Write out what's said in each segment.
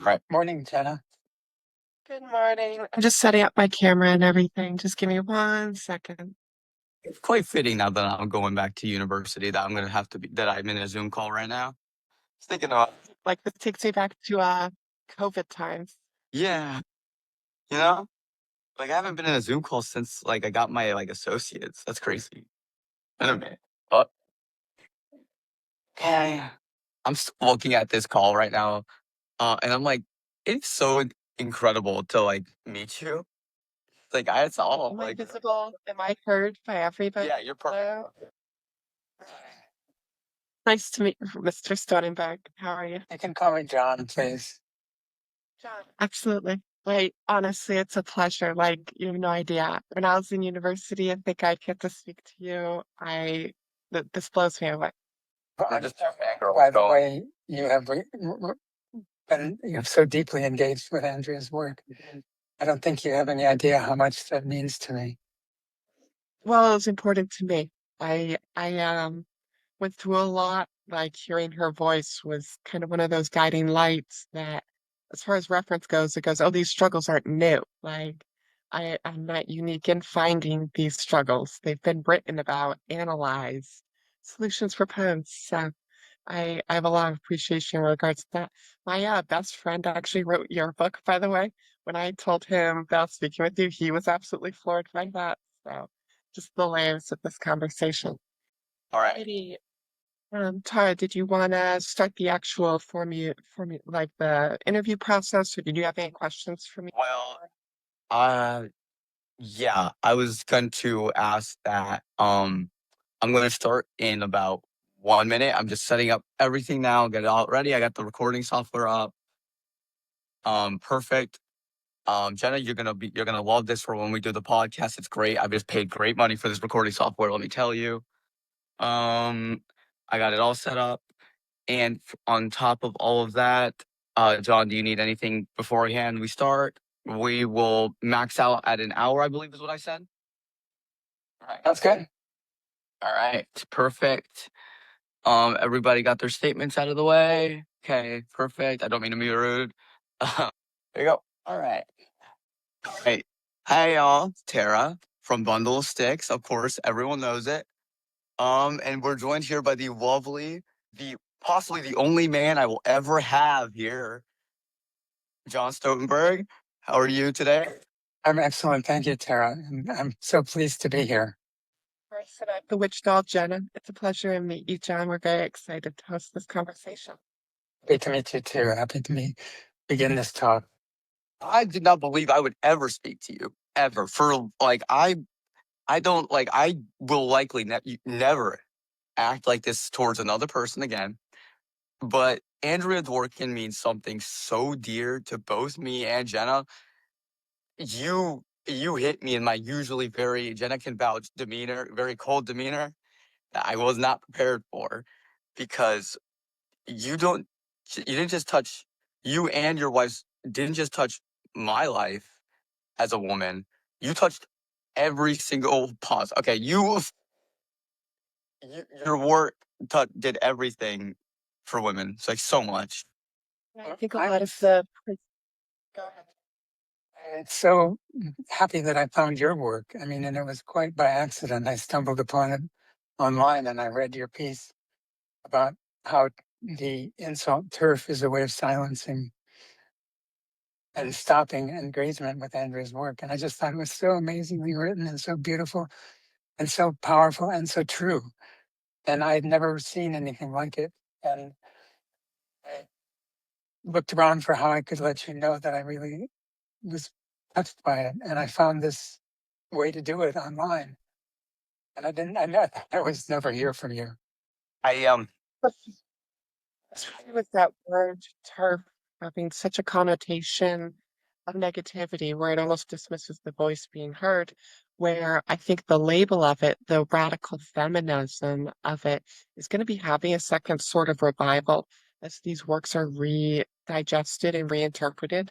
Right. Morning, Jenna. Good morning. I'm just setting up my camera and everything. Just give me 1 second. It's quite fitting now that I'm going back to university that I'm gonna have to be that I'm in a Zoom call right now. I was thinking about Like this takes me back to COVID times. yeah, you know, like I haven't been in a Zoom call since like I got my like associates. That's crazy. Wait a minute. Oh, okay. Looking at this call right now, and I'm like, it's so incredible to like meet you. Like I saw Am I like visible? Am I heard by everybody? yeah, you're perfect. Hello? Nice to meet you, Mr. Stonenberg. How are you? You can call me John, please. John. Absolutely. Like, honestly, it's a pleasure. Like, you have no idea. When I was in university, I think I'd get to speak to you. This blows me away. I'm just by the way, you're so deeply engaged with Andrea's work. I don't think you have any idea how much that means to me. Well, it was important to me. I went through a lot. Like hearing her voice was kind of one of those guiding lights that, as far as reference goes, it goes, oh, these struggles aren't new. Like I'm not unique in finding these struggles. They've been written about, analyzed, solutions proposed. So I have a lot of appreciation in regards to that. My best friend actually wrote your book, by the way. When I told him about speaking with you, he was absolutely floored by that. So just the layers of this conversation. All right. Maybe, Tara, did you want to start the actual like the interview process, or did you have any questions for me? Well, uh, yeah, I was going to ask that. I'm going to start in about 1 minute. I'm just setting up everything now, get it all ready. I got the recording software up. Perfect. Jenna, you're gonna love this for when we do the podcast. It's great. I've just paid great money for this recording software. Let me tell you. Um, I got it all set up, and on top of all of that, John, do you need anything beforehand? We start. We will max out at an hour, I believe is what I said. All right. That's good. All right, perfect. Everybody got their statements out of the way. Okay, perfect. I don't mean to be rude. there you go. All right. Hey, hey y'all, it's Tara from Bundle of Sticks. Of course, everyone knows it. And we're joined here by the lovely, the possibly the only man I will ever have here, John Stoutenberg. How are you today? I'm excellent, thank you, Tara. I'm so pleased to be here. First, the witch doll, Jenna. It's a pleasure to meet you, John. We're very excited to host this conversation. Happy to meet you too. Happy to begin this talk. I did not believe I would ever speak to you ever. For like, I don't like. I will likely never act like this towards another person again. But Andrea Dworkin means something so dear to both me and Jenna. You hit me in my usually very Jenna can vouch demeanor, very cold demeanor that I was not prepared for, because you don't you didn't just touch you and your wife didn't just touch my life as a woman. You touched every single pause. Okay, your work did everything for women. It's like so much. I think a lot of the. Go ahead. It's so happy that I found your work. I mean, and it was quite by accident. I stumbled upon it online and I read your piece about how the insult turf is a way of silencing and stopping engagement with Andrea's work. And I just thought it was so amazingly written and so beautiful and so powerful and so true. And I'd never seen anything like it. And I looked around for how I could let you know that I really was touched by it. And I found this way to do it online. And I know I was never hear from you. I Especially with that word turf having such a connotation of negativity, where it almost dismisses the voice being heard, where I think the label of it, the radical feminism of it, is going to be having a second sort of revival as these works are re-digested and reinterpreted.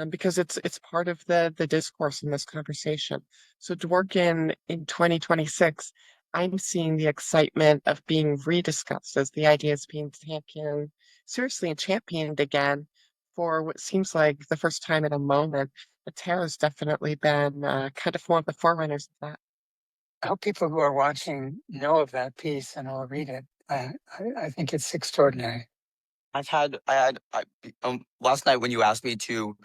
Because it's part of the discourse in this conversation. So Dworkin in 2026, I'm seeing the excitement of being rediscussed as the idea is being taken seriously and championed again for what seems like the first time in a moment. The Tarot's definitely been kind of one of the forerunners of that. I hope people who are watching know of that piece and will read it. I think it's extraordinary. Last night when you asked me to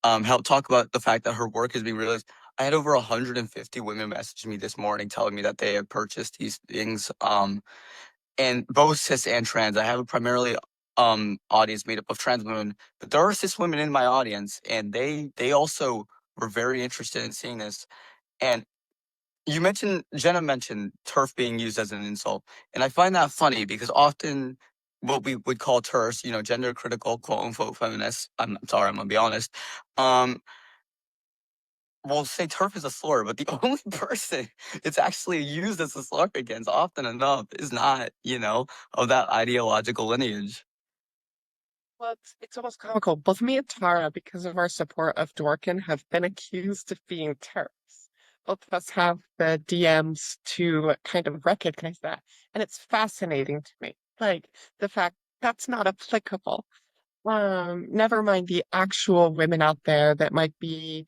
help talk about the fact that her work is being realized, I had over 150 women message me this morning telling me that they have purchased these things. And both cis and trans. I have a primarily audience made up of trans women, but there are cis women in my audience, and they also were very interested in seeing this. And Jenna mentioned turf being used as an insult, and I find that funny because often what we would call TERFs, gender critical, quote unquote feminists. I'm sorry, I'm gonna be honest. Um, will say turf is a slur, but the only person it's actually used as a slur against often enough is not, of that ideological lineage. Well, it's almost comical. Both me and Tara, because of our support of Dworkin, have been accused of being terrorists. Both of us have the DMs to kind of recognize that. And it's fascinating to me. Like the fact that's not applicable. Never mind the actual women out there that might be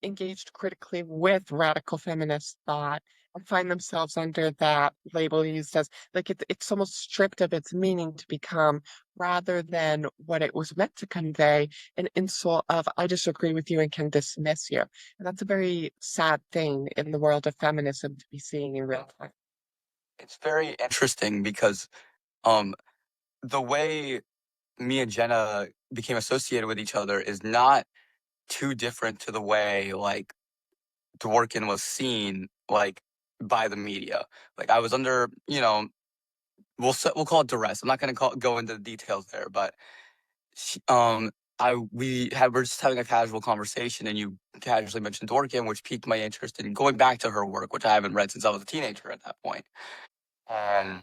engaged critically with radical feminist thought and find themselves under that label used as like it's almost stripped of its meaning to become rather than what it was meant to convey an insult of I disagree with you and can dismiss you. And that's a very sad thing in the world of feminism to be seeing in real time. It's very interesting because um the way me and Jenna became associated with each other is not too different to the way like Dworkin was seen like by the media. Like I was under, we'll call it duress. I'm not gonna go into the details there, but she, we're just having a casual conversation, and you casually mentioned Dworkin, which piqued my interest in going back to her work, which I haven't read since I was a teenager at that point. And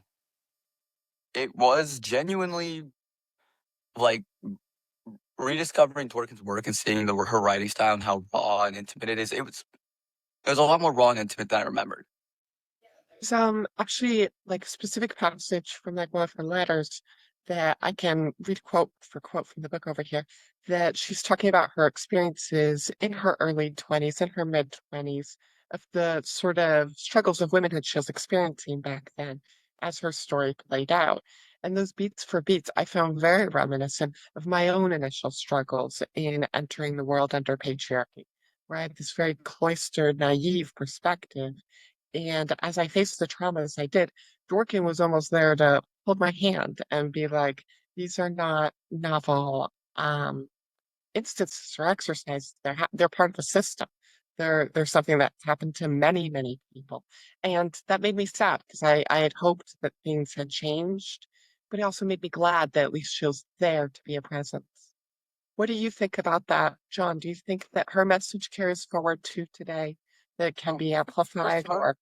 it was genuinely like rediscovering Dworkin's work and seeing her writing style and how raw and intimate it is. It was a lot more raw and intimate than I remembered. There's actually like a specific passage from like one of her letters that I can read quote for quote from the book over here that she's talking about her experiences in her early 20s and her mid 20s of the sort of struggles of womanhood she was experiencing back then as her story played out. And those beats for beats I found very reminiscent of my own initial struggles in entering the world under patriarchy, where I had this very cloistered, naive perspective and as I faced the traumas I did, Dworkin was almost there to hold my hand and be like, these are not novel instances or exercises. They're part of the system. They're something that's happened to many, many people. And that made me sad because I had hoped that things had changed, but it also made me glad that at least she was there to be a presence. What do you think about that, John? Do you think that her message carries forward to today that can be amplified or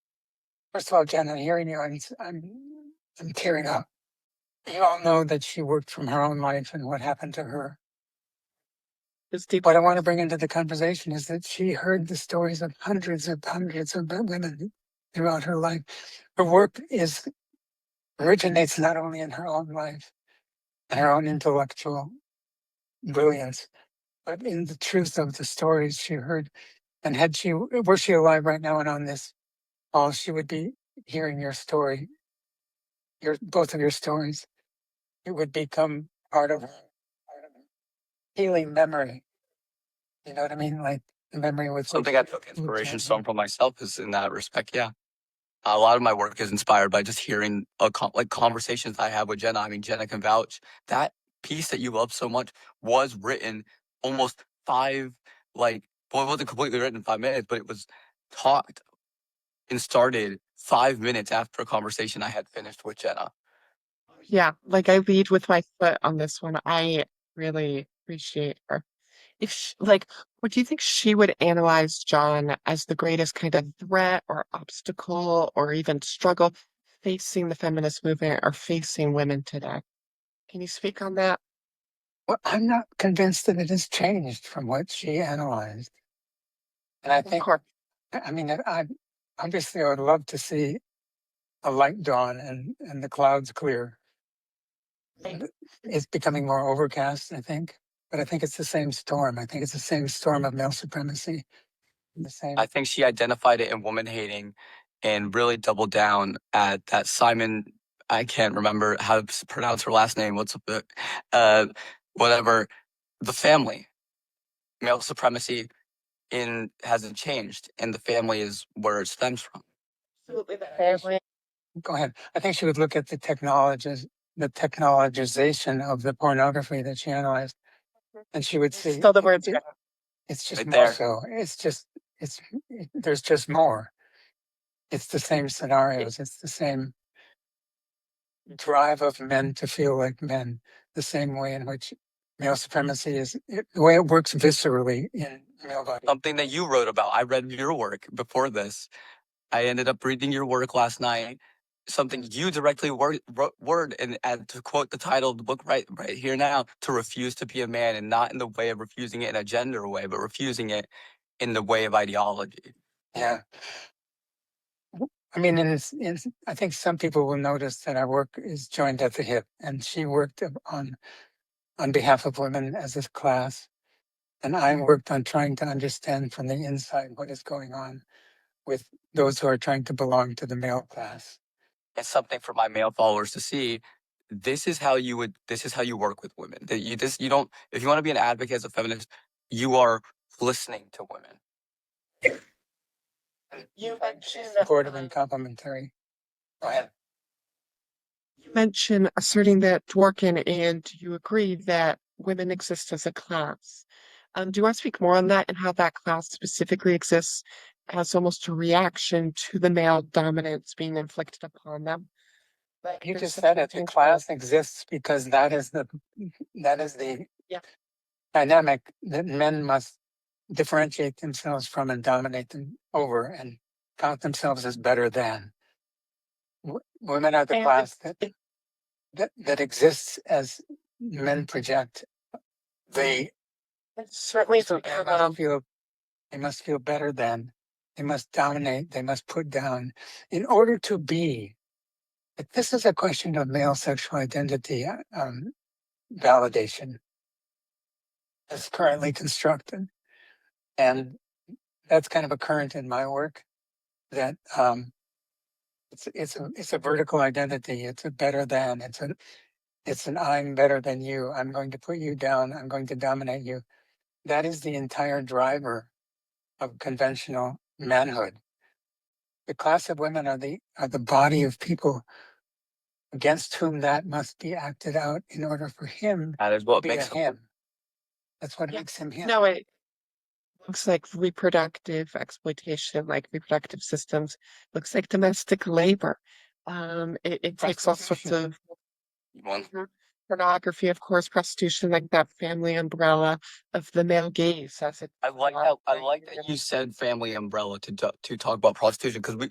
First of all, Jenna, hearing you, I'm tearing up. You all know that she worked from her own life and what happened to her. is deep? What I want to bring into the conversation is that she heard the stories of hundreds of women throughout her life. Her work originates not only in her own life and her own intellectual brilliance, but in the truth of the stories she heard. And were she alive right now and on this call, she would be hearing your story, both of your stories. It would become part of her healing memory. You know what I mean? Like the memory with Something I took inspiration from myself is in that respect. Yeah, a lot of my work is inspired by just hearing like conversations I have with Jenna. I mean, Jenna can vouch that piece that you love so much was written almost well, it wasn't completely written in 5 minutes, but it was talked and started 5 minutes after a conversation I had finished with Jenna. Yeah, like I lead with my foot on this one. I really appreciate her. If sh like, what do you think she would analyze John as the greatest kind of threat or obstacle or even struggle facing the feminist movement or facing women today? Can you speak on that? Well, I'm not convinced that it has changed from what she analyzed. And I Of think, course. I mean, obviously I would love to see a light dawn and the clouds clear. It's becoming more overcast, I think. but I think it's the same storm. I think it's the same storm of male supremacy. The same. I think she identified it in woman hating and really doubled down at that Simon. I can't remember how to pronounce her last name. What's the, whatever, the family. Male supremacy hasn't changed, and the family is where it stems from. Absolutely, the family. Go ahead. I think she would look at the technologization of the pornography that she analyzed, and she would see Still the words. it's just Right more there. so. There's just more. It's the same scenarios. It's the same drive of men to feel like men. The same way in which male supremacy the way it works viscerally in male body. Something that you wrote about. I read your work before this. I ended up reading your work last night. Something you directly word and to quote the title of the book right here now, to refuse to be a man, and not in the way of refusing it in a gender way, but refusing it in the way of ideology. Yeah. I mean, I think some people will notice that our work is joined at the hip, and she worked on behalf of women as a class, and I worked on trying to understand from the inside what is going on with those who are trying to belong to the male class. It's something for my male followers to see. This is how you work with women. That you don't, if you want to be an advocate as a feminist, you are listening to women. You mentioned Supportive and complimentary. Go ahead. You mentioned asserting that Dworkin, and you agree that women exist as a class. Do you want to speak more on that and how that class specifically exists as almost a reaction to the male dominance being inflicted upon them? Like You there's just such said a it. The tangible- class exists because that is the Yeah. dynamic that men must differentiate themselves from and dominate them over and count themselves as better than. Women are the And class it- that exists as men project. They it's certainly so they must feel better than. They must dominate. They must put down in order to be. This is a question of male sexual identity validation as currently constructed, and that's kind of a current in my work. That it's a vertical identity. It's a better than. It's an I'm better than you. I'm going to put you down. I'm going to dominate you. That is the entire driver of conventional manhood. The class of women are the body of people against whom that must be acted out in order for him That is what to be makes a him. That's what makes him him. No, it looks like reproductive exploitation, like reproductive systems, looks like domestic labor. It takes all sorts of pornography, of course, prostitution, like that family umbrella of the male gaze. As it, I like that you said family umbrella to talk about prostitution, because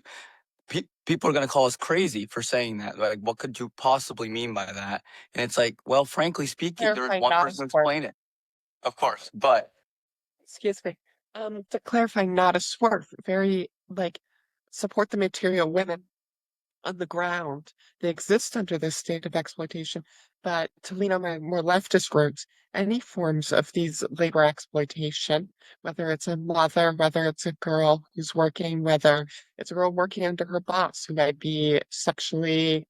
people are going to call us crazy for saying that. Like, what could you possibly mean by that? And it's like, well, frankly speaking, there's Clarify, one not a person to sport. explain it, of course, but Excuse me. To clarify, not a swerve. Very like support the material women on the ground. They exist under this state of exploitation. But to lean on my more leftist roots, any forms of these labor exploitation, whether it's a mother, whether it's a girl who's working, whether it's a girl working under her boss who might be sexually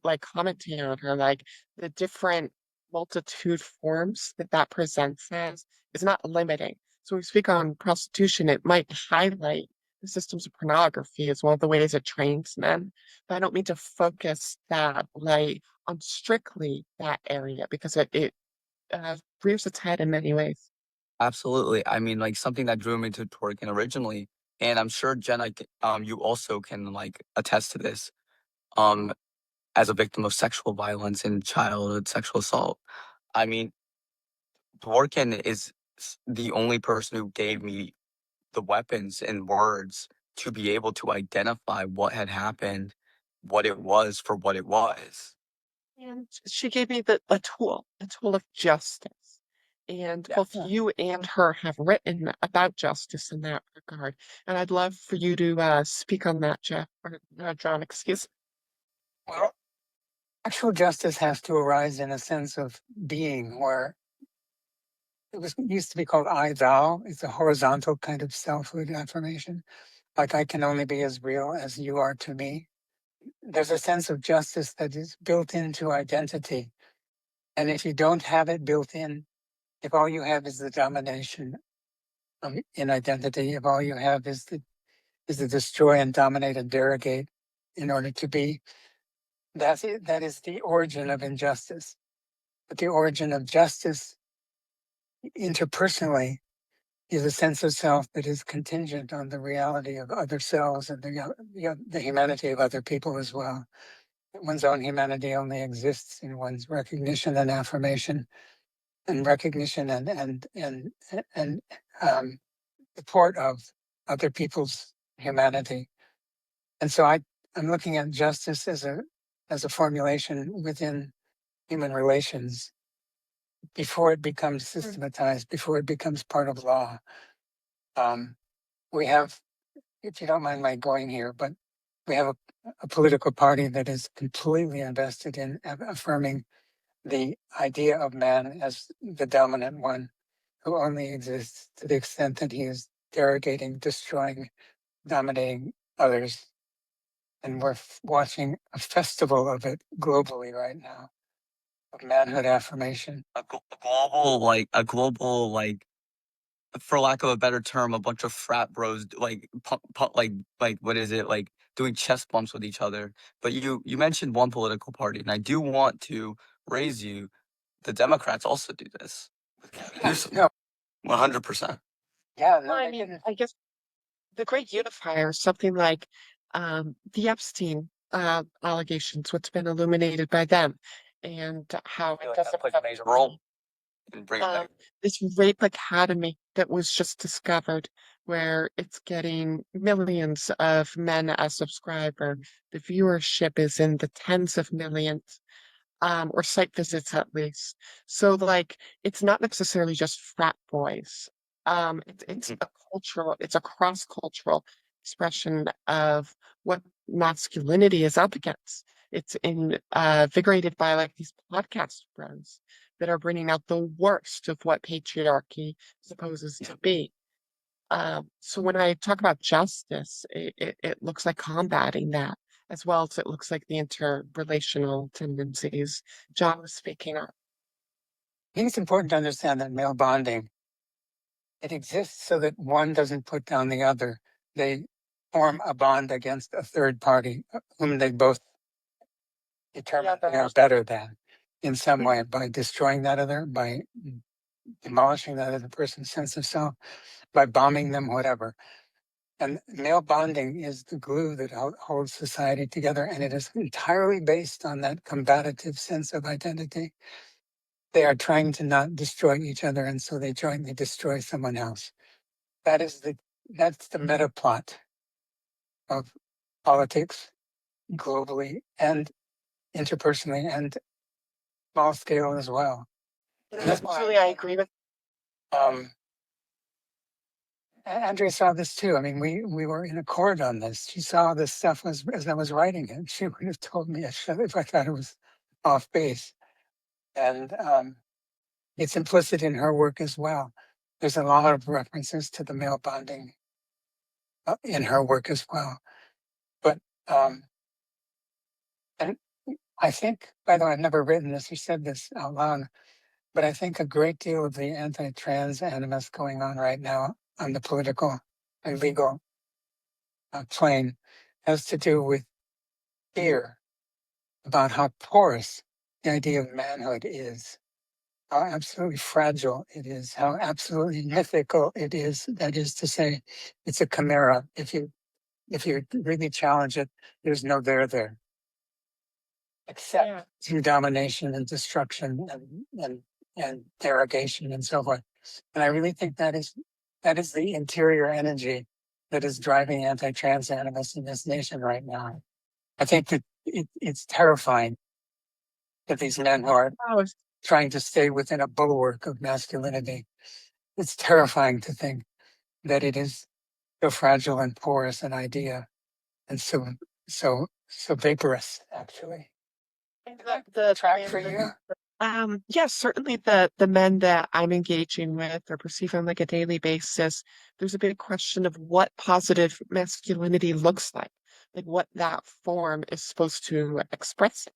like commenting on her, like the different multitude forms that presents as is not limiting. So when we speak on prostitution, it might highlight the systems of pornography is one of the ways it trains men. But I don't mean to focus that light on strictly that area because it rears its head in many ways. absolutely. I mean, like, something that drew me to twerking originally, and I'm sure Jenna, you also can like attest to this. Um, as a victim of sexual violence and childhood sexual assault, I mean, Dworkin is the only person who gave me the weapons and words to be able to identify what had happened, what it was for what it was. And she gave me a tool of justice. And both you and her have written about justice in that regard. And I'd love for you to speak on that, Jeff, or John, excuse Well, actual justice has to arise in a sense of being where it used to be called I thou. It's a horizontal kind of selfhood affirmation. Like, I can only be as real as you are to me. There's a sense of justice that is built into identity. And if you don't have it built in, if all you have is the domination in identity, if all you have is the destroy and dominate and derogate in order to be, that is the origin of injustice. But the origin of justice interpersonally is a sense of self that is contingent on the reality of other selves and the humanity of other people as well. One's own humanity only exists in one's recognition and affirmation, and recognition and support of other people's humanity. And so I'm looking at justice as a formulation within human relations before it becomes systematized, before it becomes part of law. We have, if you don't mind my going here, but we have a political party that is completely invested in affirming the idea of man as the dominant one who only exists to the extent that he is derogating, destroying, dominating others. And we're watching a festival of it globally right now, of manhood affirmation. A global, like, for lack of a better term, a bunch of frat bros, like, what is it, like, doing chest bumps with each other. But you mentioned one political party, and I do want to raise you. The Democrats also do this. No, 100%. yeah, Well, no, I they mean, didn't. I guess the great unifier, something like the Epstein allegations, what's been illuminated by them, and how it doesn't plays a major role in bringing um, back. this rape academy that was just discovered, where it's getting millions of men as subscriber. The viewership is in the tens of millions, or site visits at least. So like, it's not necessarily just frat boys. It's a cultural, it's a cross-cultural expression of what masculinity is up against. It's invigorated by like these podcast bros that are bringing out the worst of what patriarchy supposes to be. So when I talk about justice, it looks like combating that, as well as it looks like the interrelational tendencies John was speaking of. I think it's important to understand that male bonding, it exists so that one doesn't put down the other. They form a bond against a third party whom they both determine they are better than in some way, by destroying that other, by demolishing that other person's sense of self, by bombing them, whatever. And male bonding is the glue that holds society together, and it is entirely based on that combative sense of identity. They are trying to not destroy each other, and so they jointly destroy someone else. That's the meta plot of politics globally and interpersonally and small scale as well. That's why Absolutely, I agree with. um, Andrea saw this too. I mean, we were in accord on this. She saw this stuff as I was writing it. She would have told me if I thought it was off base. And it's implicit in her work as well. There's a lot of references to the male bonding in her work as well. But and I think, by the way, I've never written this or said this out loud, but I think a great deal of the anti-trans animus going on right now on the political and legal plane has to do with fear about how porous the idea of manhood is, how absolutely fragile it is, how absolutely mythical it is. That is to say, it's a chimera. If you really challenge it, there's no there, except through domination and destruction and derogation and so forth. And I really think that is the interior energy that is driving anti-trans animus in this nation right now. I think that it's terrifying that these men who are Oh, trying to stay within a bulwark of masculinity, it's terrifying to think that it is so fragile and porous an idea and so vaporous, actually. the Track for you? Yes, certainly the men that I'm engaging with or perceive on like a daily basis, there's a big question of what positive masculinity looks like what that form is supposed to express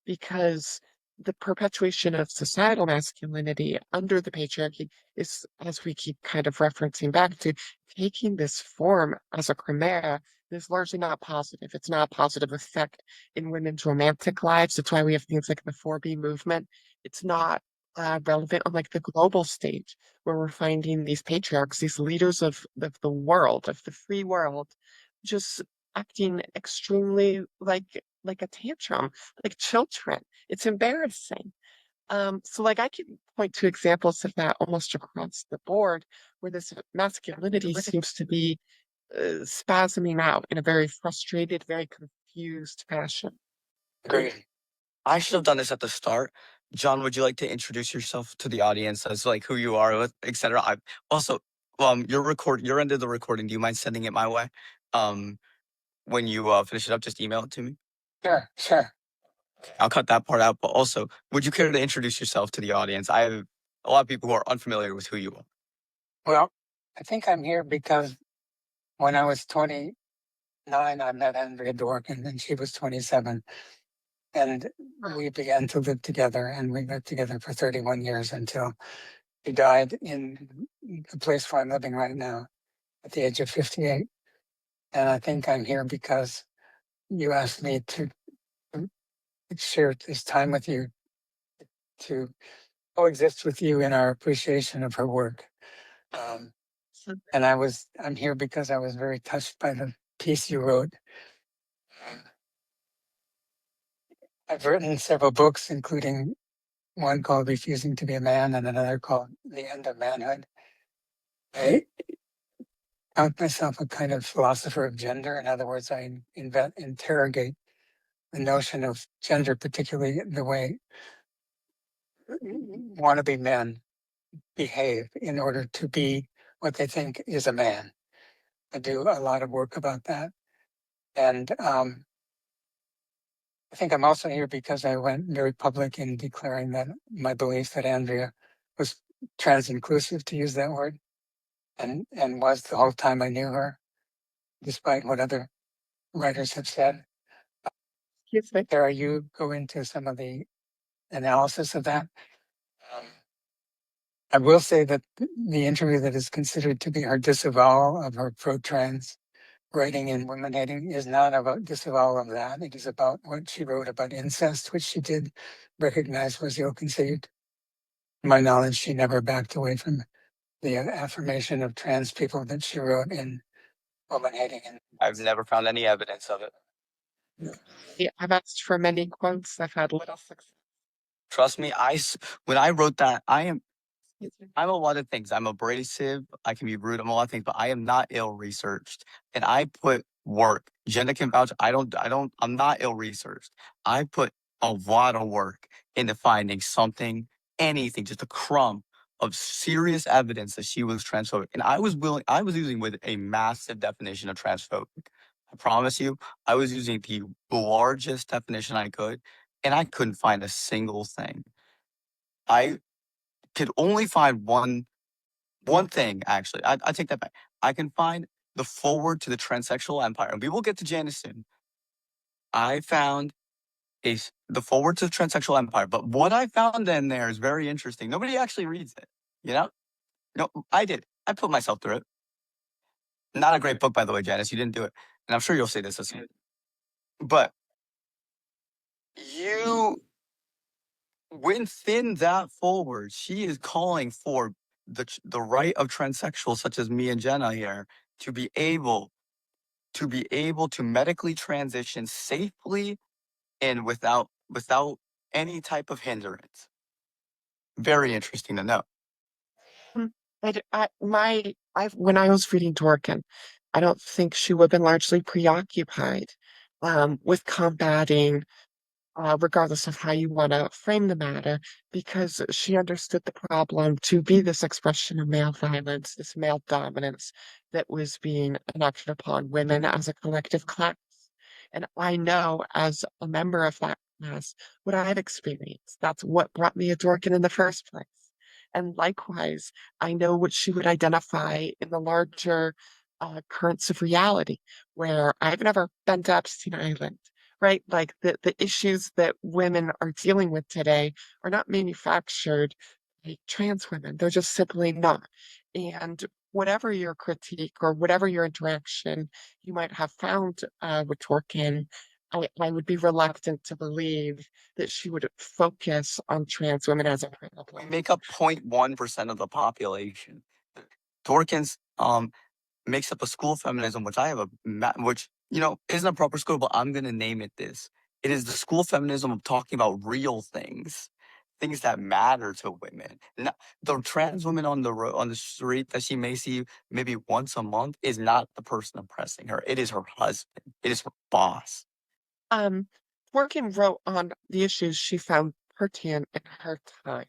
because the perpetuation of societal masculinity under the patriarchy is, as we keep kind of referencing back to, taking this form as a chimera is largely not positive. It's not a positive effect in women's romantic lives. That's why we have things like the 4B movement. It's not relevant on like the global stage where we're finding these patriarchs, these leaders of the world, of the free world, just acting extremely like a tantrum, like children. It's embarrassing. So like I can point to examples of that almost across the board, where this masculinity seems to be spasming out in a very frustrated, very confused fashion. Great. I should have done this at the start. John, would you like to introduce yourself to the audience as like who you are, etc.? I also, you're into the recording. Do you mind sending it my way? When you finish it up, just email it to me. Sure, sure. I'll cut that part out. But also, would you care to introduce yourself to the audience? I have a lot of people who are unfamiliar with who you are. Well, I think I'm here because when I was 29, I met Andrea Dworkin, and she was 27. And we began to live together, and we lived together for 31 years until she died in the place where I'm living right now at the age of 58. And I think I'm here because you asked me to share this time with you, to coexist with you in our appreciation of her work. And I'm here because I was very touched by the piece you wrote. I've written several books, including one called Refusing to be a Man and another called The End of Manhood. I count myself a kind of philosopher of gender. In other words, I interrogate the notion of gender, particularly the way wannabe men behave in order to be what they think is a man. I do a lot of work about that. And I think I'm also here because I went very public in declaring that my belief that Andrea was trans-inclusive, to use that word, and was the whole time I knew her, despite what other writers have said. Excuse me. Sarah, you go into some of the analysis of that. I will say that the interview that is considered to be her disavowal of her pro-trans writing in Women Hating is not about disavowal of that. It is about what she wrote about incest, which she did recognize was ill-conceived. To my knowledge, she never backed away from the affirmation of trans people that she wrote in Women Hating. I've never found any evidence of it. Yeah, I've asked for many quotes. I've had little success. Trust me, when I wrote that, I'm Excuse me. a lot of things. I'm abrasive. I can be rude. I'm a lot of things, but I am not ill-researched. And I put work. Jenna can vouch. I'm not ill-researched. I put a lot of work into finding something, anything, just a crumb of serious evidence that she was transphobic. And I was using with a massive definition of transphobic. I promise you, I was using the largest definition I could, and I couldn't find a single thing. I could only find one thing, actually. I take that back. I can find the forward to the transsexual empire, and we will get to Janice soon. I found the forward to the transsexual empire, but what I found in there is very interesting. Nobody actually reads it, you know? No, I did. I put myself through it. Not a great book, by the way, Janice. You didn't do it, and I'm sure you'll say this as soon. But you within that forward, she is calling for the right of transsexuals such as me and Jenna here to be able to medically transition safely and without any type of hindrance. Very interesting to know. When I was reading Dworkin, I don't think she would have been largely preoccupied with combating regardless of how you want to frame the matter, because she understood the problem to be this expression of male violence, this male dominance that was being enacted upon women as a collective class. And I know as a member of that as what I've experienced. That's what brought me a Dworkin in the first place. And likewise, I know what she would identify in the larger currents of reality, where I've never been to Epstein Island, right? Like the issues that women are dealing with today are not manufactured by trans women. They're just simply not. And whatever your critique or whatever your interaction you might have found with Dworkin, I would be reluctant to believe that she would focus on trans women as a We problem. make up 0.1% of the population. Dworkin's makes up a school of feminism, which I have which isn't a proper school, but I'm gonna name it this. It is the school of feminism of talking about real things, things that matter to women. The trans woman on the street that she may see maybe once a month is not the person oppressing her. It is her husband. It is her boss. Um, Dworkin wrote on the issues she found pertinent in her time.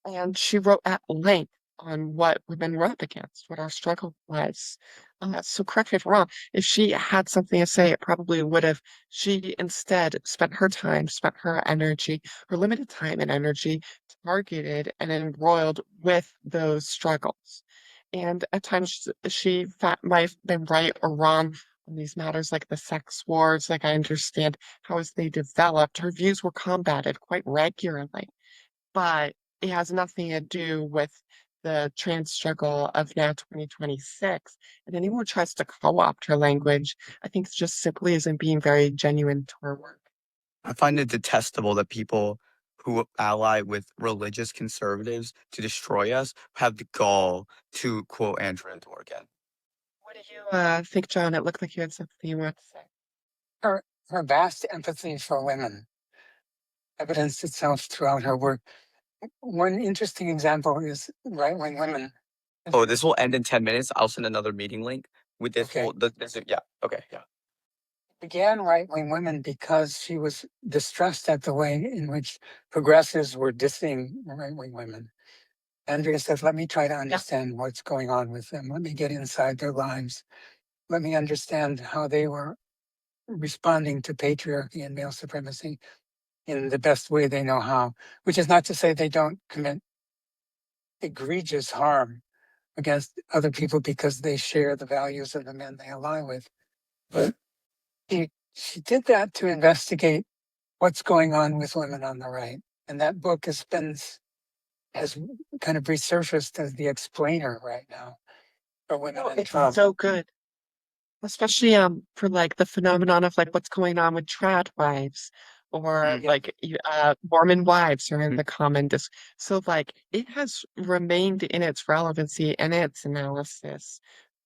And she wrote at length on what women were up against, what our struggle was. So correct me if I'm wrong. If she had something to say, it probably would have. She instead spent her time, spent her energy, her limited time and energy, targeted and embroiled with those struggles. And at times might have been right or wrong on these matters like the sex wars. Like I understand how as they developed, her views were combated quite regularly, but it has nothing to do with the trans struggle of now 2026. And anyone who tries to co-opt her language, I think just simply isn't being very genuine to her work. I find it detestable that people who ally with religious conservatives to destroy us have the gall to quote Andrea Dworkin. What do you think, John? It looked like you had something you wanted to say. Her vast empathy for women evidenced itself throughout her work. One interesting example is right-wing women. Oh, this will end in 10 minutes. I'll send another meeting link with this Okay. yeah. Okay, yeah. Began right-wing women because she was distressed at the way in which progressives were dissing right-wing women. Andrea says, let me try to understand what's going on with them. Let me get inside their lives. Let me understand how they were responding to patriarchy and male supremacy in the best way they know how, which is not to say they don't commit egregious harm against other people because they share the values of the men they ally with. But she did that to investigate what's going on with women on the right. And that book has kind of resurfaced as the explainer right now for women in It's Trump. so good. Especially for like the phenomenon of like what's going on with trad wives or like Mormon wives are in the common so like it has remained in its relevancy and its analysis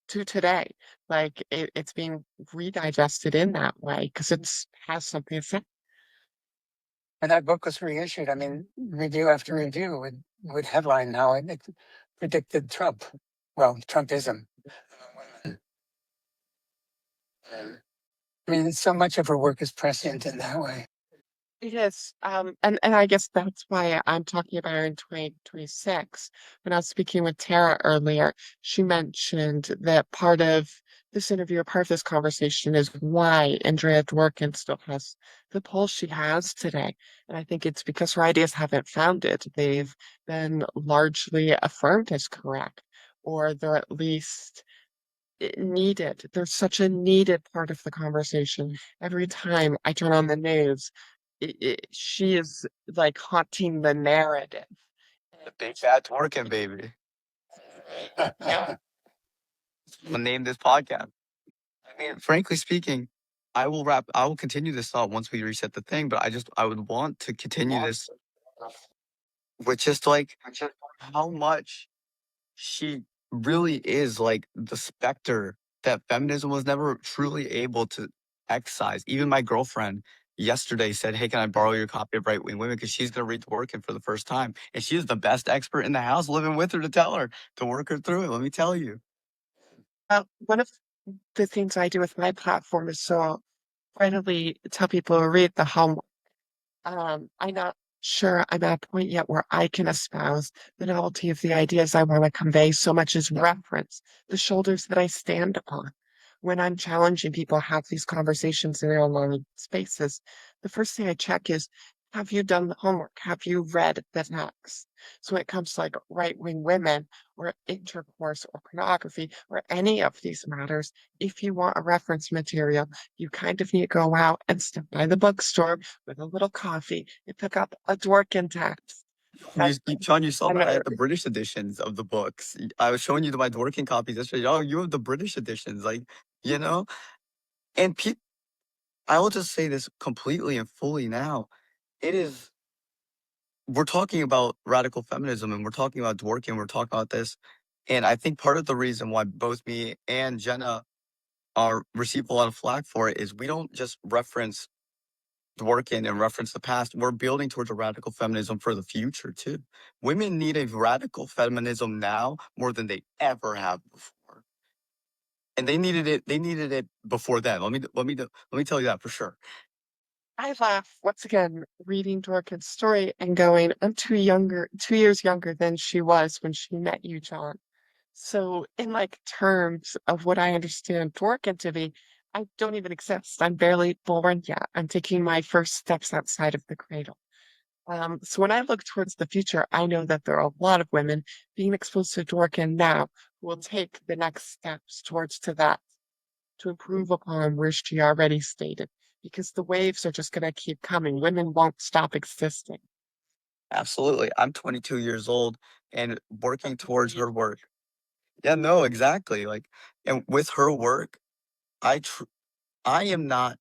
to today. Like it's being redigested in that way because it's has something to say. And that book was reissued. I mean, review after review would headline how it predicted Trump. Well, Trumpism. I mean, so much of her work is prescient in that way. It is. And I guess that's why I'm talking about her in 2026. When I was speaking with Tara earlier, she mentioned that part of this interview, part of this conversation is why Andrea Dworkin still has the pull she has today. And I think it's because her ideas haven't found it. They've been largely affirmed as correct, or they're at least needed. They're such a needed part of the conversation. Every time I turn on the news, she is like haunting the narrative. The big fat Dworkin, baby. I'll name this podcast. I mean, frankly speaking, I will continue this thought once we reset the thing, but I would want to continue this with just like how much she really is like the specter that feminism was never truly able to excise. Even my girlfriend yesterday said, hey, can I borrow your copy of Right Wing Women? Because she's going to read Dworkin for the first time. And she's the best expert in the house living with her to tell her to work her through it. Let me tell you. One of the things I do with my platform is so readily tell people to read the homework. I'm not sure I'm at a point yet where I can espouse the novelty of the ideas I want to convey so much as reference the shoulders that I stand upon. When I'm challenging people to have these conversations in their online spaces, the first thing I check is, have you done the homework? Have you read the text? So when it comes to like right-wing women or intercourse or pornography or any of these matters, if you want a reference material, you kind of need to go out and step by the bookstore with a little coffee and pick up a Dworkin text. Sean, you saw And that I had the British editions of the books. I was showing you my working copies yesterday. Oh, you have the British editions, like, you know? And I will just say this completely and fully now. It is, we're talking about radical feminism and we're talking about Dworkin, we're talking about this. And I think part of the reason why both me and Jenna are receive a lot of flack for it is we don't just reference Dworkin and reference the past. We're building towards a radical feminism for the future too. Women need a radical feminism now more than they ever have before. And they needed it before then. Let me tell you that for sure. I laugh once again reading Dworkin's story and going, I'm 2 years younger than she was when she met you, John. So in like terms of what I understand Dworkin to be, I don't even exist. I'm barely born yet. I'm taking my first steps outside of the cradle. So when I look towards the future, I know that there are a lot of women being exposed to Dworkin now who will take the next steps towards to that to improve upon where she already stated, because the waves are just going to keep coming. Women won't stop existing. Absolutely. I'm 22 years old and working towards her work. Yeah, no, exactly. Like, and with her work, I am not,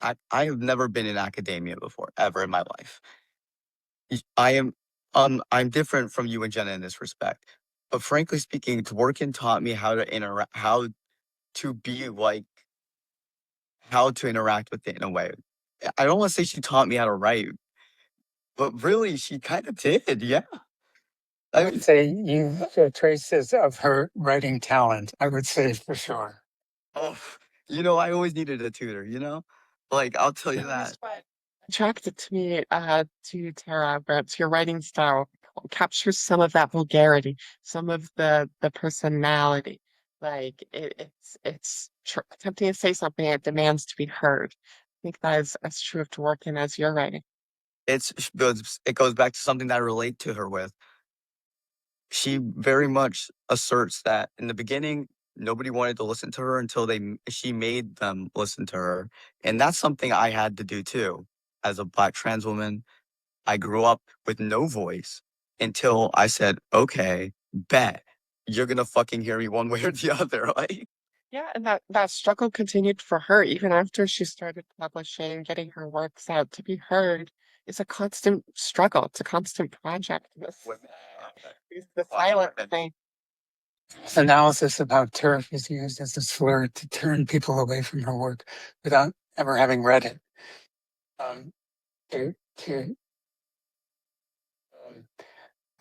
I have never been in academia before, ever in my life. I am, I'm different from you and Jenna in this respect. But frankly speaking, Dworkin taught me how to interact, to be like, how to interact with it in a way. I don't want to say she taught me how to write, but really she kind of did. Yeah. I I would mean, say you show traces of her writing talent. I would say for sure. oh, I always needed a tutor, Like, I'll tell you That is that. what attracted to me to Tara Brooks. Your writing style captures some of that vulgarity, some of the personality. Like it's attempting to say something that demands to be heard. I think that is as true of Dworkin as your writing. It goes back to something that I relate to her with. She very much asserts that in the beginning, nobody wanted to listen to her until she made them listen to her. And that's something I had to do too. As a Black trans woman, I grew up with no voice until I said, okay, bet you're gonna fucking hear me one way or the other. Like, Yeah, and that struggle continued for her even after she started publishing, getting her works out to be heard. It's a constant struggle. It's a constant project. women, The Black silent women. thing. This analysis about turf is used as a slur to turn people away from her work without ever having read it. Um, to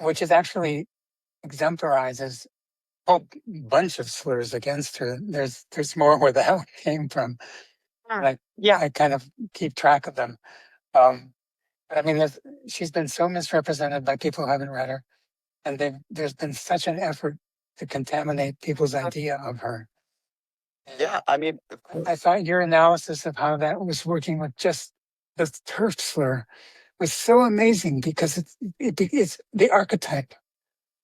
which is actually exemplarizes a whole bunch of slurs against her. There's more where the hell it came from. Yeah. I kind of keep track of them. But I mean, she's been so misrepresented by people who haven't read her, and there's been such an effort to contaminate people's idea of her. Yeah, I mean, I thought your analysis of how that was working with just the turf slur was so amazing because it's the archetype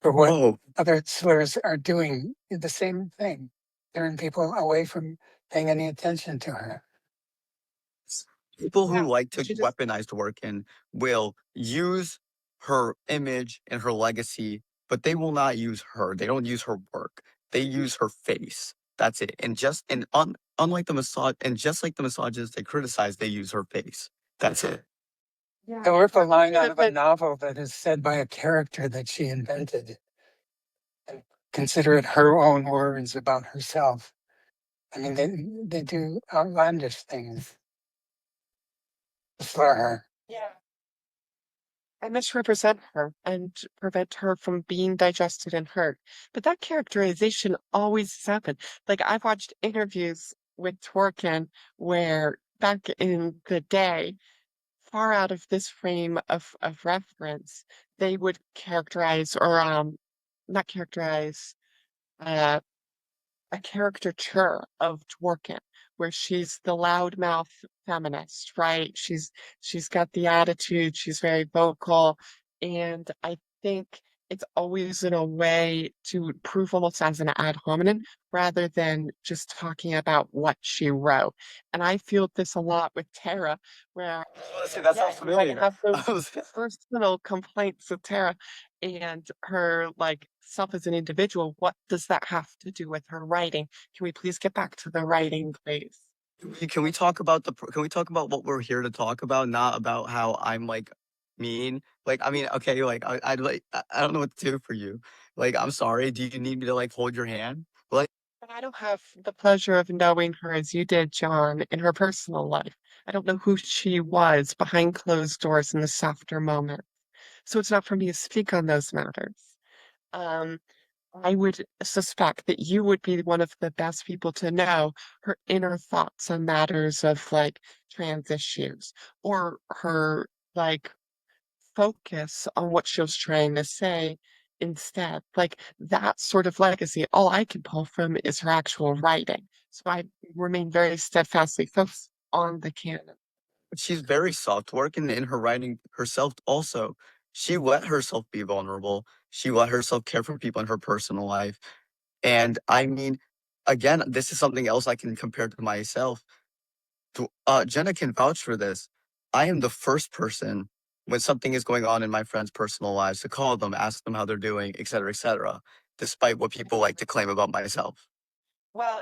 for what oh, other slurs are doing the same thing, turn people away from paying any attention to her. people who Yeah. like to She just weaponize the work and will use her image and her legacy, but they will not use her. They don't use her work. They use her face. That's it. Unlike just like the misogynists they criticize, they use her face. That's it. yeah. I work a line Kind out of of a novel that is said by a character that she invented and consider it her own words about herself. I mean, they do outlandish things for her. Yeah. I misrepresent her and prevent her from being digested and heard. But that characterization always has happened. Like I've watched interviews with Twerkin where back in the day, far out of this frame of reference, they would characterize or not characterize uh a caricature of Dworkin, where she's the loudmouth feminist, right? She's got the attitude, she's very vocal, and I think it's always in a way to prove almost as an ad hominem rather than just talking about what she wrote. And I feel this a lot with Tara, where See, that sounds you like familiar. have I those was- personal complaints with Tara and her like self as an individual. What does that have to do with her writing? Can we please get back to the writing, please? Can we talk about can we talk about what we're here to talk about, not about how I'm like mean? Like, I mean, okay, like I don't know what to do for you. Like, I'm sorry. Do you need me to like hold your hand? Like, But I don't have the pleasure of knowing her as you did, John, in her personal life. I don't know who she was behind closed doors in the softer moment. So it's not for me to speak on those matters. Um, I would suspect that you would be one of the best people to know her inner thoughts on matters of like trans issues or her like focus on what she was trying to say instead. Like that sort of legacy, all I can pull from is her actual writing. So I remain very steadfastly focused on the canon. she's very soft working in her writing herself also. She let herself be vulnerable. She let herself care for people in her personal life. And I mean, again, this is something else I can compare to myself. Jenna can vouch for this. I am the first person when something is going on in my friends' personal lives to call them, ask them how they're doing, et cetera, despite what people like to claim about myself. Well,